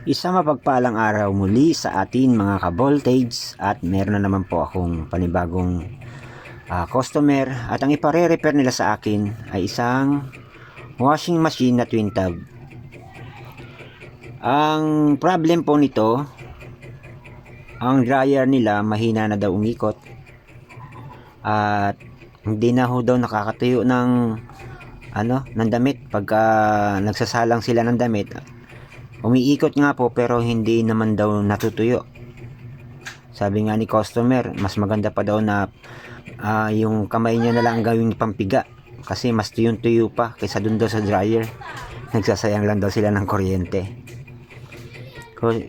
Isang mapagpalang araw muli sa atin mga ka-voltage at meron na naman po akong panibagong customer at ang ipare-repair nila sa akin ay isang washing machine na twin tub. Ang problem po nito, ang dryer nila mahina na daw umikot at hindi na ho daw nakakatuyo ng damit pagka nagsasalang sila ng damit. Umiikot nga po pero hindi naman daw natutuyo. Sabi nga ni customer, mas maganda pa daw na yung kamay niya na lang gawing pampiga kasi mas tuyong-tuyo pa kaysa dun daw sa dryer. Nagsasayang lang daw sila ng kuryente.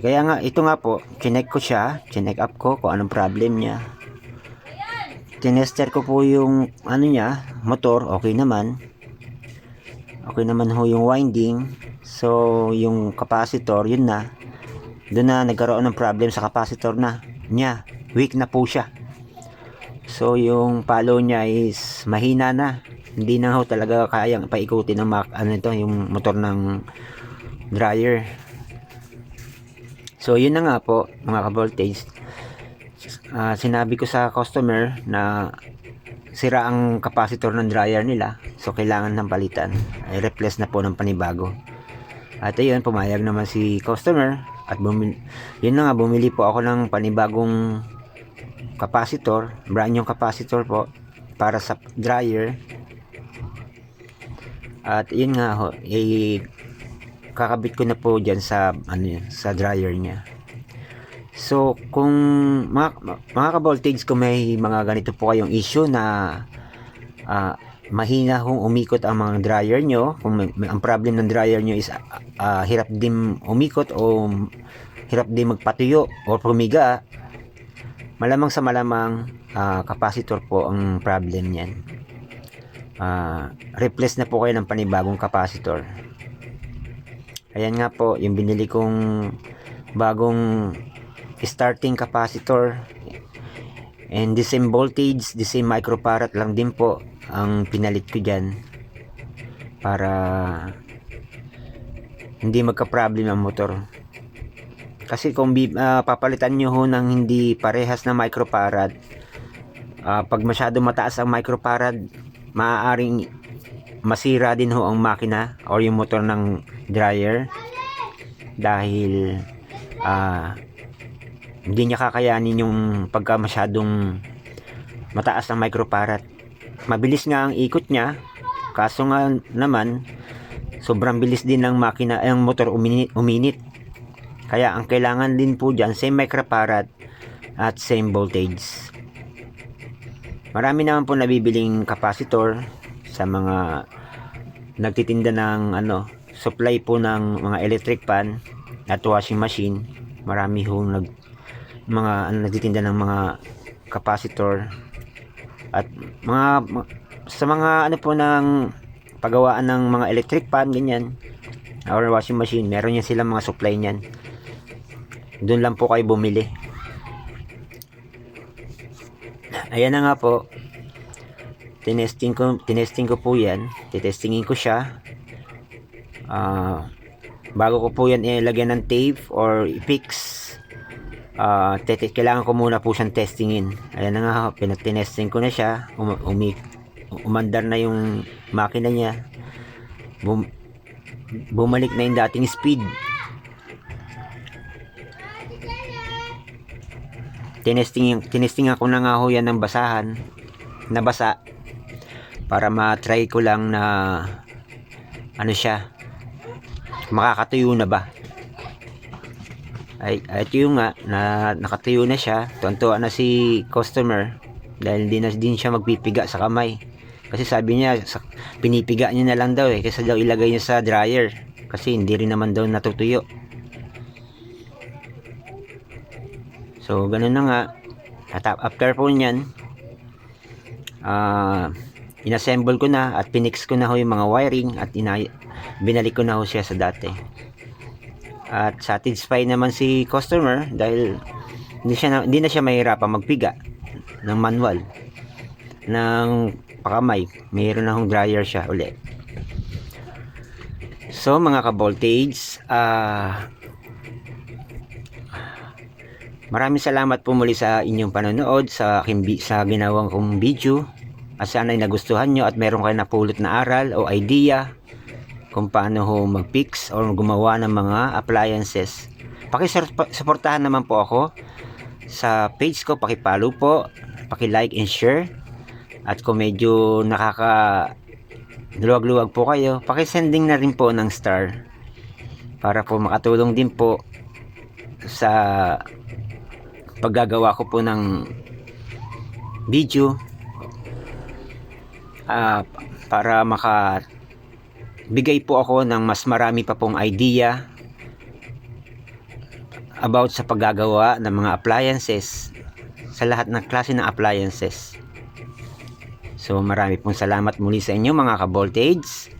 Kaya nga, ito nga po, chinek up ko kung anong problem niya. Tinester ko po yung motor, okay naman ho yung winding. So yung capacitor, yun na, doon na nagkaroon ng problem sa capacitor niya, weak na po siya. So yung palo niya is mahina na, hindi na ho talaga kayang paikutin ng yung motor ng dryer. So yun na nga po mga ka-voltage, sinabi ko sa customer na sira ang capacitor ng dryer nila, so kailangan ng palitan, ay replace na po ng panibago. At ayun, pumayag naman si customer at bumili po ako ng panibagong capacitor, brand new capacitor po para sa dryer. At yun nga ho, kakabit ko na po dyan sa dryer niya. So kung mga ka-voltage, kung may mga ganito po kayong issue na mahina hong umikot ang mga dryer nyo, kung ang problem ng dryer nyo is hirap din umikot o hirap din magpatuyo o pumiga, malamang sa malamang capacitor po ang problem niyan. Replace na po kayo ng panibagong capacitor. Ayan nga po yung binili kong bagong starting capacitor, and the same voltage, the same microfarad lang din po ang pinalit ko dyan para hindi magka-problem ang motor. Kasi kung papalitan nyo ho ng hindi parehas na microfarad, pag masyado mataas ang microfarad, maaaring masira din ho ang makina or yung motor ng dryer dahil hindi niya kakayanin yung pagka masyadong mataas ang microfarad. Mabilis nga ang ikot niya, kaso nga naman sobrang bilis din ng makina, ang motor uminit. Kaya ang kailangan din po dyan, same microfarad at same voltage. Marami naman po nabibiling capacitor sa mga nagtitinda ng supply po ng mga electric pan at washing machine. Marami hong nagtitinda ng mga capacitor at sa mga po ng paggawaan ng mga electric pan, ganyan, or washing machine, meron yan silang mga supply niyan. Doon lang po kayo bumili. Ayan na nga po, tinesting ko po yan, titestingin ko siya. Bago ko po yan ilagyan ng tape or i-fix, kailangan ko muna po siyang testingin. Ayan na nga, pinatinesting ko na siya, umandar na yung makina niya, bumalik na yung dating speed. Tinesting ako na nga ho yan ng nabasa para ma-try ko lang na siya, makakatuyo na ba. Ay ito yung nga na nakatuyo na siya. Tuwan-tuwa na si customer dahil hindi na din siya magpipiga sa kamay, kasi sabi niya pinipiga niya na lang daw kaysa daw ilagay niya sa dryer kasi hindi rin naman daw natutuyo. So ganun na nga. At after po nyan, inassemble ko na at pinix ko na ho yung mga wiring at binalik ko na ho siya sa dati. At satisfied naman si customer dahil hindi na siya mahirapan magpiga ng manual ng pakamay. Mayroon na hong dryer siya ulit. So mga ka-voltage, Maraming salamat po muli sa inyong panonood sa ginawang kong video. At sana ay nagustuhan nyo at meron kayo napulot na aral o idea kung paano ho mag-fix o gumawa ng mga appliances. Pakisuportahan naman po ako sa page ko, paki-follow po, paki-like and share. At kung medyo luwag-luwag po kayo, paki-sending na rin po ng star para po makatulong din po sa paggagawa ko po ng video, para makabigay po ako ng mas marami pa pong idea about sa paggagawa ng mga appliances, sa lahat ng klase ng appliances. So marami pong salamat muli sa inyo mga ka-voltage.